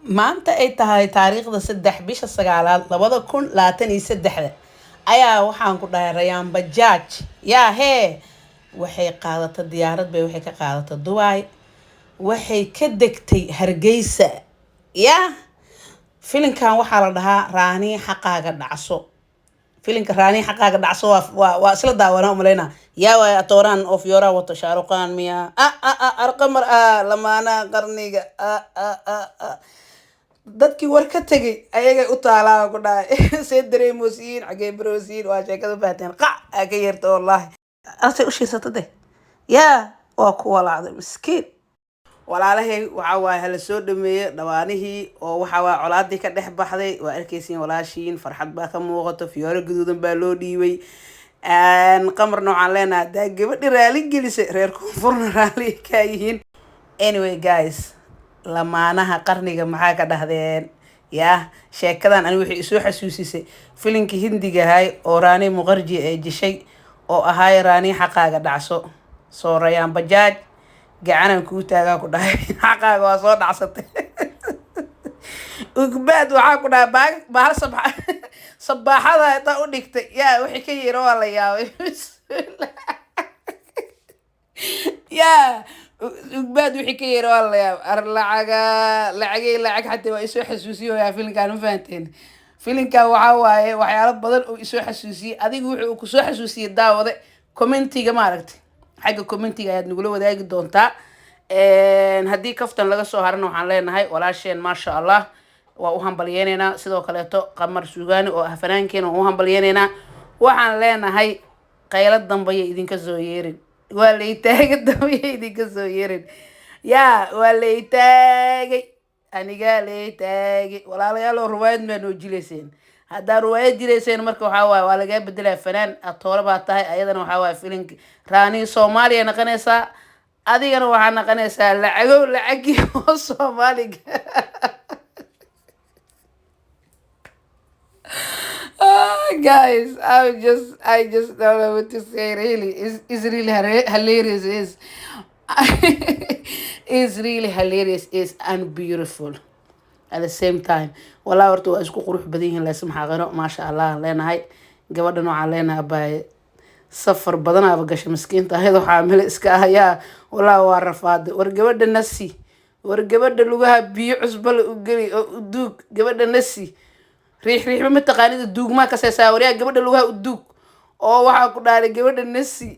maanta ay tahay taariikhda 3 bisha 9 2023 ayaa waxaan ku dhahay Rayaan Bajaaj yaa hee waxay qaadatay diyaarad bay waxay ka qaadatay Dubai waxay ka degtay Hargeysa yaa filinkan waxaa la dhahaa Raani Xaqaaga Dhacso filinka Raani Xaqaaga Dhacso waa isla daawana umaleena yaa way atoran of yora wato Shaaruqaan miya arqamar lamaana qarniga dadkii war ka tagay ayaga u taalaa ku dhaay see dareemosiin xagee barosiin waa sheekada baateen qac ka yeerto wallahi asay u shiisatay yaa waa ku walaacday miskiin walaalahay waxa waay hala soo dhameeyay dhawaanihii oo waxa waay colaadii ka dhex baxday waa arkaysiin walaashiin farxad baa ka muuqato fiyoore guduudan baa loo dhiibay qamar noocaan leenahay daa gabadhi raali gelisay reer koonfurna raali ka yihiin anyway guys lamaanaha qarniga maxaa ka dhahdeen yaa sheekadan ani wixii soo xasuusisay filimkii hindiga ahay oo Raani Muqarji ay jishay oo ahay Raani Xaqaaga Dhacso soo Rayaan Bajaaj gacanan ku taagaa ku dhahay xaqaaga waa soo dhacsatay ugbaad waxaa ku dhahay bahal sabaaxada inta u dhigtay yaa wixii ka yiro waa la yaabay yaa ugbaad wixii ka yiro waa la yaabay lacag xataa waa isoo xasuusiyo yaa filimkan ma fahanteen filimkan waxa waaye waxyaalo badan oo isoo xasuusiyay adigu wuxuu ku soo xasuusiyay daawade commentiga ma aragtay xagga commentiga ayaad nagula wadaagi doontaa haddii kaftan laga soo harana waxaan leenahay walaasheen maasha allah waa u hambalyeynayna sidoo kaleeto qamar suugaani oo ah fanaankeena u hambalyeynayna waxaan leenahay qaylo dambeeya idinka soo yeerin waa leeytaaga dambeeya idinka soo yeerin yaa waa leeytaagay aniga leeytaagay walaalayaal oo ruwaayad ma noo jileyseen haddaa ruwaayad jileyseen marka waxaa waaye waa laga bedelaa fanaan atoole baa tahay ayadana waxaa waaye filinka Raani Soomaaliya naqanaysaa adigana waxaa naqanaysaa lacagii oo Soomaaliga guys I just don't know what to say really it's really hilarious it's really hilarious it's unbeautiful at the same time walaa horta waa isku qurux badan yihiin la samxaqano maasha Allah leenahay gabadha nooca leenahay baa safar badan aba gashay miskiinta ayada xaamil iska ah yaa walaa waa rafaad war gabadha nasi war gabadha lugaha biyo cusbal u gali oo duug gabadha nasi riix ma taqaanida duug ma ka seesaa wariya gabadha lugaha u duug oo waxa ku dhaalay gabadha nasi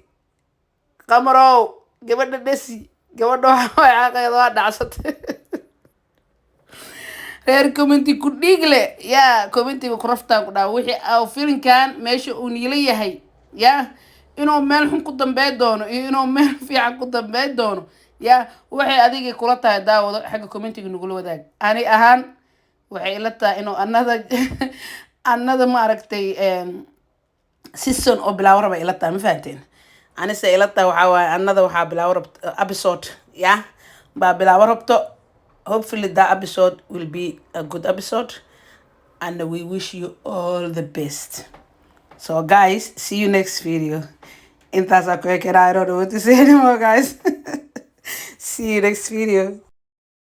qamarow gabadha nasi gabadha waxa xaqeeda waa dhacsatay reer commenti ku dhiigle yaa commentiga ku raftaan ku dhaa wixii aw filinkan meesha uu niila yahay yaa inuu meel xun ku dambeey doono iyo inuu meel fiican ku dambeey doono yaa waxay adiga kula tahay daawado xagga commentiga nagula wadaag ani ahaan waxay ila tahay inuu annada ma aragtay season oo bilaawar bay ila tahay ma fahanteen anise ila tahay waxa waaye annada waxaa bilaawar episode yaa baa bilaawar rabto hopefully that episode will be a good episode and we wish you all the best. So guys, see you next video. I don't know what to say anymore guys. See you next video.